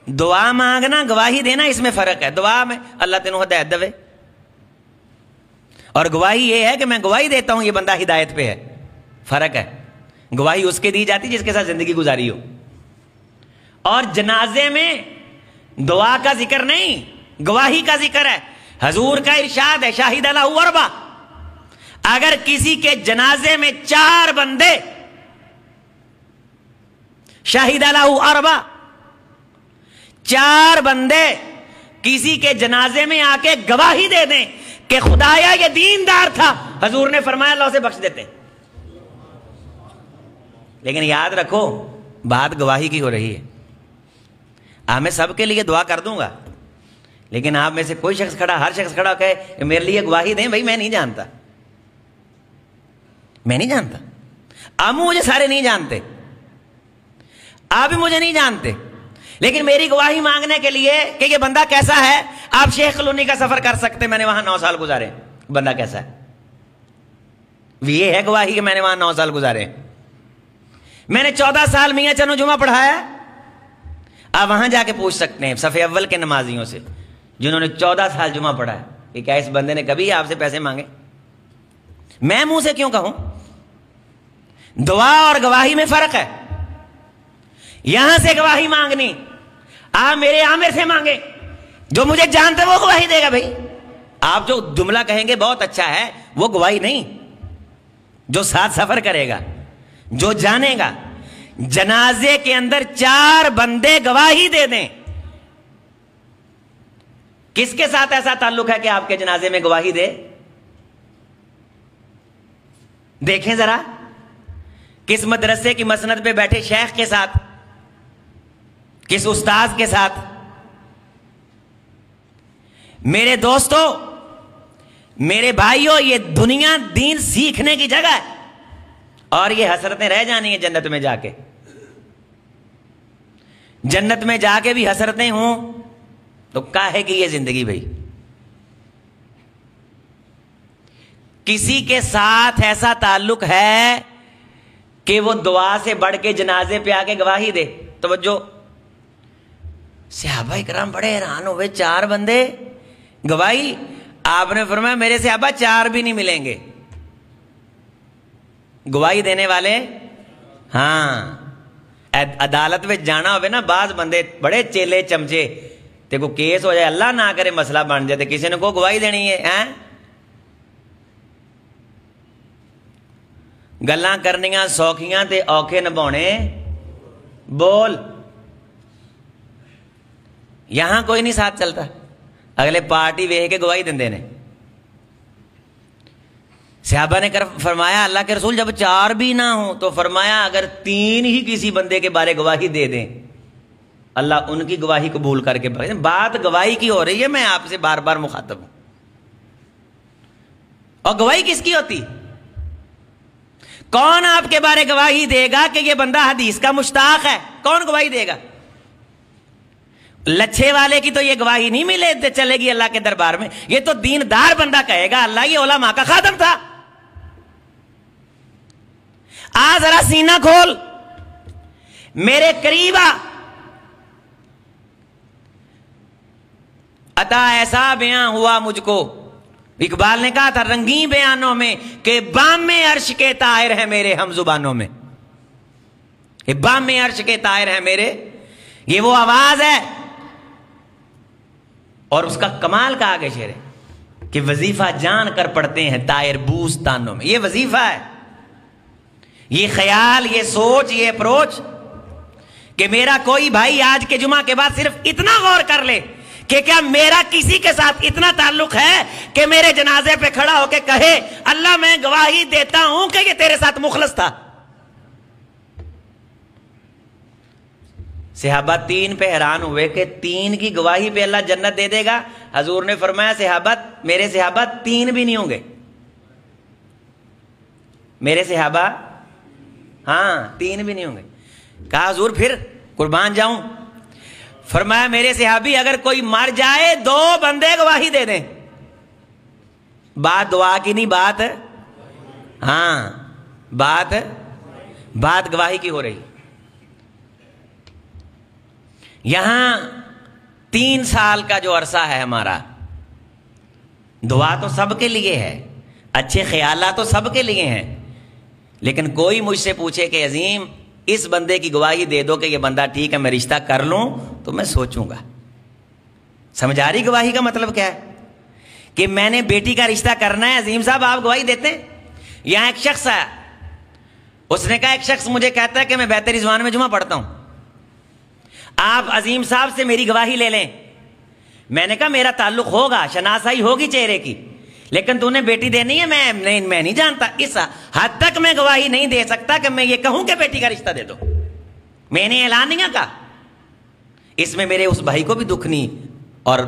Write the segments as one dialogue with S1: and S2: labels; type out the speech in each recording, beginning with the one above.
S1: دعا مانگنا گواہی دینا اس میں فرق ہے. دعا میں اللہ تینوں ہدایت دے, اور گواہی یہ ہے کہ میں گواہی دیتا ہوں یہ بندہ ہدایت پہ ہے. فرق ہے. گواہی اس کے دی جاتی جس کے ساتھ زندگی گزاری ہو. اور جنازے میں دعا کا ذکر نہیں, گواہی کا ذکر ہے. حضور کا ارشاد ہے شاہد له اربع, اگر کسی کے جنازے میں 4 بندے, شاہد له اربع, 4 بندے کسی کے جنازے میں آ کے گواہی دے دیں کہ خدایا یہ دیندار تھا, حضور نے فرمایا اللہ اسے بخش دیتے. لیکن یاد رکھو بات گواہی کی ہو رہی ہے. میں سب کے لیے دعا کر دوں گا, لیکن آپ میں سے کوئی شخص کھڑا, ہر شخص کھڑا کہے میرے لیے گواہی دیں, بھائی میں نہیں جانتا, میں نہیں جانتا. آپ مجھے سارے نہیں جانتے, آپ بھی مجھے نہیں جانتے, لیکن میری گواہی مانگنے کے لیے کہ یہ بندہ کیسا ہے, آپ شیخ کلونی کا سفر کر سکتے, میں نے وہاں 9 سال گزارے, بندہ کیسا ہے, یہ ہے گواہی کہ میں نے وہاں 9 سال گزارے. میں نے 14 سال میاں چنو جمعہ پڑھایا. آپ وہاں جا کے پوچھ سکتے ہیں صف اول کے نمازیوں سے جنہوں نے 14 سال جمعہ پڑھا ہے کہ کیا اس بندے نے کبھی آپ سے پیسے مانگے. میں منہ سے کیوں کہوں؟ دعا اور گواہی میں فرق ہے. یہاں سے گواہی مانگنی, آپ میرے عامر سے مانگے, جو مجھے جانتے وہ گواہی دے گا. بھائی آپ جو جملہ کہیں گے بہت اچھا ہے, وہ گواہی نہیں. جو ساتھ سفر کرے گا, جو جانے گا, جنازے کے اندر 4 بندے گواہی دے دیں. کس کے ساتھ ایسا تعلق ہے کہ آپ کے جنازے میں گواہی دے؟ دیکھیں ذرا, کس مدرسے کی مسند پہ بیٹھے شیخ کے ساتھ, کس استاذ کے ساتھ. میرے دوستو, میرے بھائیوں, یہ دنیا دین سیکھنے کی جگہ ہے, اور یہ حسرتیں رہ جانی ہیں جنت میں جا کے. جنت میں جا کے بھی حسرتیں ہوں تو کاہے کی یہ زندگی. بھائی کسی کے ساتھ ایسا تعلق ہے کہ وہ دعا سے بڑھ کے جنازے پہ آ کے گواہی دے. توجہ, صحابہ کرام بڑے حیران ہوئے, 4 بندے گواہی. آپ نے فرمایا میرے صحابہ 4 بھی نہیں ملیں گے گواہی دینے والے. ہاں, عدالت میں جانا ہوئے نا, بعض بندے بڑے چیلے چمچے, تے کو کیس ہو جائے, اللہ نہ کرے مسئلہ بن جائے, کسی نے کو گواہی دینی ہے, گلاں کرنیاں سوکھیاں تے اوکھے نبھاونے بول. یہاں کوئی نہیں ساتھ چلتا, اگلے پارٹی ویکھ کے گواہی دیندے نے. صحابہ نے فرمایا اللہ کے رسول جب 4 بھی نہ ہوں تو فرمایا اگر 3 ہی کسی بندے کے بارے گواہی دے دیں اللہ ان کی گواہی قبول کر کے. بات گواہی کی ہو رہی ہے, میں آپ سے بار بار مخاطب ہوں. اور گواہی کس کی ہوتی؟ کون آپ کے بارے گواہی دے گا کہ یہ بندہ حدیث کا مشتاق ہے؟ کون گواہی دے گا؟ لچھے والے کی تو یہ گواہی نہیں ملے چلے گی اللہ کے دربار میں. یہ تو دیندار بندہ کہے گا اللہ یہ علماء کا خادم تھا. ذرا سینہ کھول, میرے قریب آ. عطا ایسا بیان ہوا مجھ کو, اقبال نے کہا تھا رنگین بیانوں میں کہ بام میں عرش کے طائر ہیں میرے ہم زبانوں میں. یہ بام میں عرش کے طائر ہیں میرے, یہ وہ آواز ہے. اور اس کا کمال کا آگے شعر ہے کہ وظیفہ جان کر پڑھتے ہیں طائر بوستانوں میں. یہ وظیفہ ہے, یہ خیال, یہ سوچ, یہ اپروچ کہ میرا کوئی بھائی آج کے جمعہ کے بعد صرف اتنا غور کر لے کہ کیا میرا کسی کے ساتھ اتنا تعلق ہے کہ میرے جنازے پہ کھڑا ہو کے کہے اللہ میں گواہی دیتا ہوں کہ یہ تیرے ساتھ مخلص تھا. صحابہ 3 پہ حیران ہوئے کہ 3 کی گواہی پہ اللہ جنت دے دے گا. حضور نے فرمایا صحابہ, میرے صحابہ 3 بھی نہیں ہوں گے. میرے صحابہ 3 بھی نہیں ہوں گے. کہا حضور پھر قربان جاؤں. فرمایا میرے صحابی اگر کوئی مر جائے 2 بندے گواہی دے دیں. بات دعا کی نہیں, بات گواہی کی ہو رہی. یہاں 3 سال کا جو عرصہ ہے ہمارا، دعا تو سب کے لیے ہے، اچھے خیالات تو سب کے لیے ہیں، لیکن کوئی مجھ سے پوچھے کہ عظیم اس بندے کی گواہی دے دو کہ یہ بندہ ٹھیک ہے، میں رشتہ کر لوں، تو میں سوچوں گا۔ سمجھ آ رہی گواہی کا مطلب کیا ہے؟ کہ میں نے بیٹی کا رشتہ کرنا ہے، عظیم صاحب آپ گواہی دیتے ہیں؟ یہاں ایک شخص آیا، اس نے کہا ایک شخص مجھے کہتا ہے کہ میں بیت رضوان میں جمعہ پڑھتا ہوں، آپ عظیم صاحب سے میری گواہی لے لیں۔ میں نے کہا میرا تعلق ہوگا، شناسائی ہوگی چہرے کی، لیکن تو نے بیٹی دینی ہے، میں نہیں جانتا، اس حد تک میں گواہی نہیں دے سکتا کہ میں یہ کہوں کہ بیٹی کا رشتہ دے دو۔ میں نے اعلان نہیں کہا۔ اس میں میرے اس بھائی کو بھی دکھ نہیں اور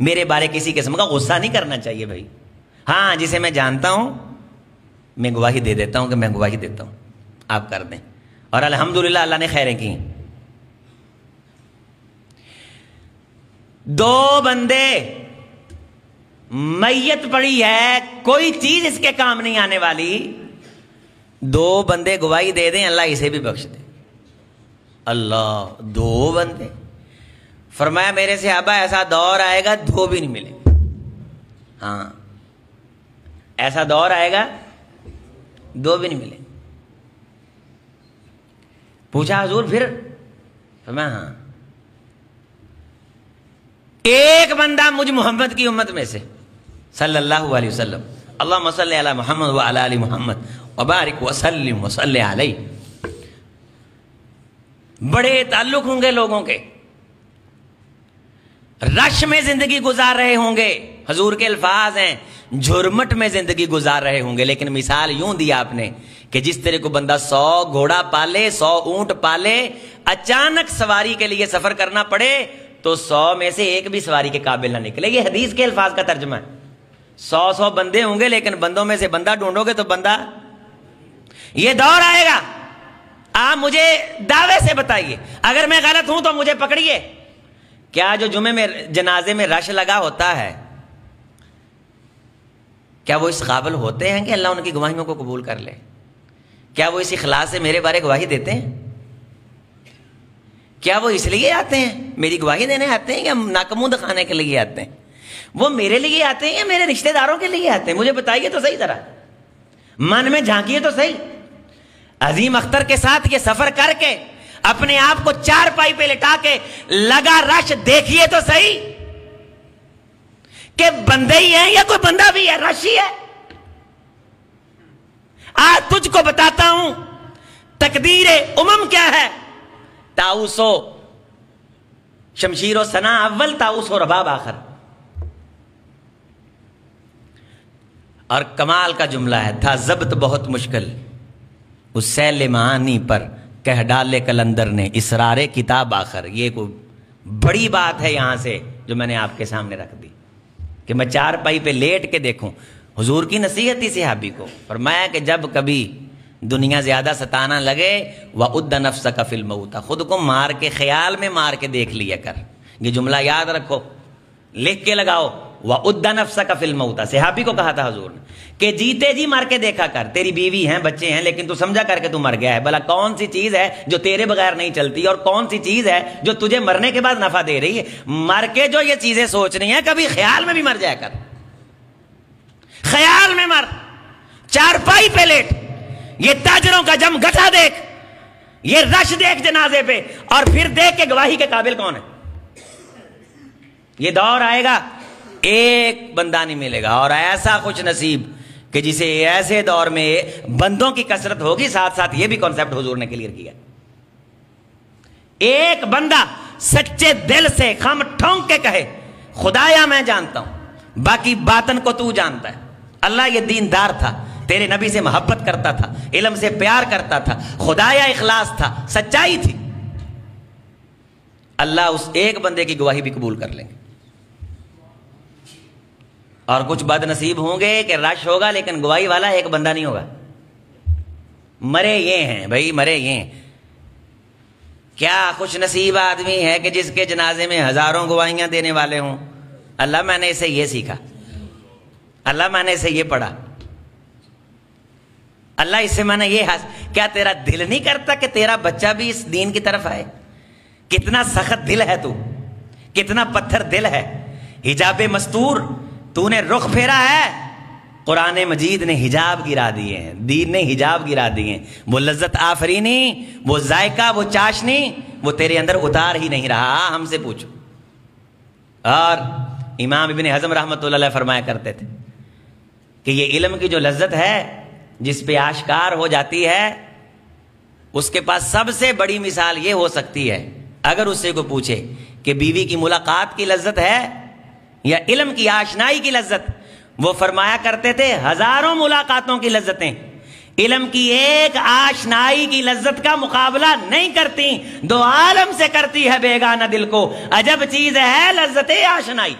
S1: میرے بارے کسی قسم کا غصہ نہیں کرنا چاہیے بھائی۔ ہاں جسے میں جانتا ہوں میں گواہی دے دیتا ہوں کہ میں گواہی دیتا ہوں، آپ کر دیں، اور الحمدللہ اللہ نے خیریں کی۔ 2 بندے، میت پڑی ہے، کوئی چیز اس کے کام نہیں آنے والی، 2 بندے گواہی دے دیں اللہ اسے بھی بخش دے۔ اللہ، 2 بندے، فرمایا میرے صحابہ ایسا دور آئے گا 2 بھی نہیں ملے۔ ہاں ایسا دور آئے گا 2 بھی نہیں ملے۔ پوچھا حضور پھر؟ فرمایا ہاں، ایک بندہ مجھ محمد کی امت میں سے صلی اللہ علیہ وسلم، اللہم صلی علی محمد وعلی آل محمد وبارک وسلم وصلی علیہ، بڑے تعلق ہوں گے لوگوں کے، رش میں زندگی گزار رہے ہوں گے، حضور کے الفاظ ہیں جھرمٹ میں زندگی گزار رہے ہوں گے، لیکن مثال یوں دی آپ نے کہ جس طرح کو بندہ 100 گھوڑا پالے، 100 اونٹ پالے، اچانک سواری کے لیے سفر کرنا پڑے تو 100 میں سے ایک بھی سواری کے قابل نہ نکلے۔ یہ حدیث کے الفاظ کا ترجمہ ہے۔ 100 بندے ہوں گے لیکن بندوں میں سے بندہ ڈھونڈو گے تو بندہ، یہ دور آئے گا۔ آپ مجھے دعوے سے بتائیے، اگر میں غلط ہوں تو مجھے پکڑیے، کیا جو جمعے میں جنازے میں رش لگا ہوتا ہے کیا وہ اس قابل ہوتے ہیں کہ اللہ ان کی گواہیوں کو قبول کر لے؟ کیا وہ اس اخلاص سے میرے بارے گواہی دیتے ہیں؟ کیا وہ اس لیے آتے ہیں میری گواہی دینے آتے ہیں یا ناکموں دکھانے کے لیے آتے ہیں؟ وہ میرے لیے آتے ہیں یا میرے رشتہ داروں کے لیے آتے ہیں؟ مجھے بتائیے تو صحیح، ذرا من میں جھانکیے تو صحیح۔ عظیم اختر کے ساتھ یہ سفر کر کے اپنے آپ کو 4 پائی پہ لٹا کے لگا رش دیکھیے تو صحیح کہ بندے ہی ہیں یا کوئی بندہ بھی ہے، رش ہی ہے۔ آج تجھ کو بتاتا ہوں تقدیر امم کیا ہے۔ طاؤس و شمشیر و ثنا اول، طاؤس و رباب آخر۔ اور کمال کا جملہ ہے، تھا ضبط بہت مشکل اس سیل معانی پر، کہہ ڈالے کلندر نے اسرار کتاب آخر۔ یہ کوئی بڑی بات ہے یہاں سے جو میں نے آپ کے سامنے رکھ دی کہ میں 4 پائی پہ لیٹ کے دیکھوں۔ حضور کی نصیحت تھی صحابی کو، فرمایا کہ جب کبھی دنیا زیادہ ستانا لگے وَعُدَّ نَفْسَكَ فِي الْمَوْتَ، خود کو مار کے، خیال میں مار کے دیکھ لیا کر۔ یہ جملہ یاد رکھو، لکھ کے لگاؤ، وَعُدَّ نَفْسَكَ فِي الْمَوْتَ۔ صحابی کو کہا تھا حضور نے کہ جیتے جی مر کے دیکھا کر، تیری بیوی ہیں، بچے ہیں، لیکن تو سمجھا کر کے تو مر گیا ہے، بھلا کون سی چیز ہے جو تیرے بغیر نہیں چلتی اور کون سی چیز ہے جو تجھے مرنے کے بعد نفع دے رہی ہے؟ مر کے جو یہ چیزیں سوچنی ہیں کبھی خیال میں بھی مر جایا کر، خیال میں مر، 4 پائی پہ لیٹ، یہ تاجروں کا جم گٹھا دیکھ، یہ رش دیکھ جنازے پہ، اور پھر دیکھ کے گواہی کے قابل کون ہے۔ یہ دور آئے گا ایک بندہ نہیں ملے گا، اور ایسا خوش نصیب کہ جسے ایسے دور میں بندوں کی کثرت ہوگی، ساتھ ساتھ یہ بھی کانسیپٹ حضور نے کلیئر کیا، ایک بندہ سچے دل سے خم ٹھونک کے کہے خدایا میں جانتا ہوں، باقی باطن کو تو جانتا ہے۔ اللہ یہ دیندار تھا، تیرے نبی سے محبت کرتا تھا، علم سے پیار کرتا تھا، خدایا اخلاص تھا، سچائی تھی، اللہ اس ایک بندے کی گواہی بھی قبول کر لیں گے۔ اور کچھ بد نصیب ہوں گے کہ رش ہوگا لیکن گواہی والا ایک بندہ نہیں ہوگا۔ مرے یہ ہیں بھائی، مرے یہ ہیں۔ کیا خوش نصیب آدمی ہے کہ جس کے جنازے میں ہزاروں گواہیاں دینے والے ہوں۔ اللہ میں نے اسے یہ سیکھا، اللہ میں نے اسے یہ پڑھا، اللہ اس سے میں نے یہ کیا تیرا دل نہیں کرتا کہ تیرا بچہ بھی اس دین کی طرف آئے؟ کتنا سخت دل ہے تو، کتنا پتھر دل ہے. حجاب مستور تو نے رخ پھیرا ہے، قرآن مجید نے حجاب گرا دیے ہیں، دین نے حجاب گرا دیے ہیں. وہ لذت آفرینی، وہ ذائقہ، وہ چاشنی وہ تیرے اندر اتار ہی نہیں رہا. ہم سے پوچھو. اور امام ابن حزم رحمۃ اللہ علیہ فرمایا کرتے تھے کہ یہ علم کی جو لذت ہے جس پہ آشکار ہو جاتی ہے، اس کے پاس سب سے بڑی مثال یہ ہو سکتی ہے اگر اس سے کوئی پوچھے کہ بیوی کی ملاقات کی لذت ہے یا علم کی آشنائی کی لذت، وہ فرمایا کرتے تھے ہزاروں ملاقاتوں کی لذتیں علم کی ایک آشنائی کی لذت کا مقابلہ نہیں کرتی. دو عالم سے کرتی ہے بیگانہ دل کو، عجب چیز ہے لذت آشنائی.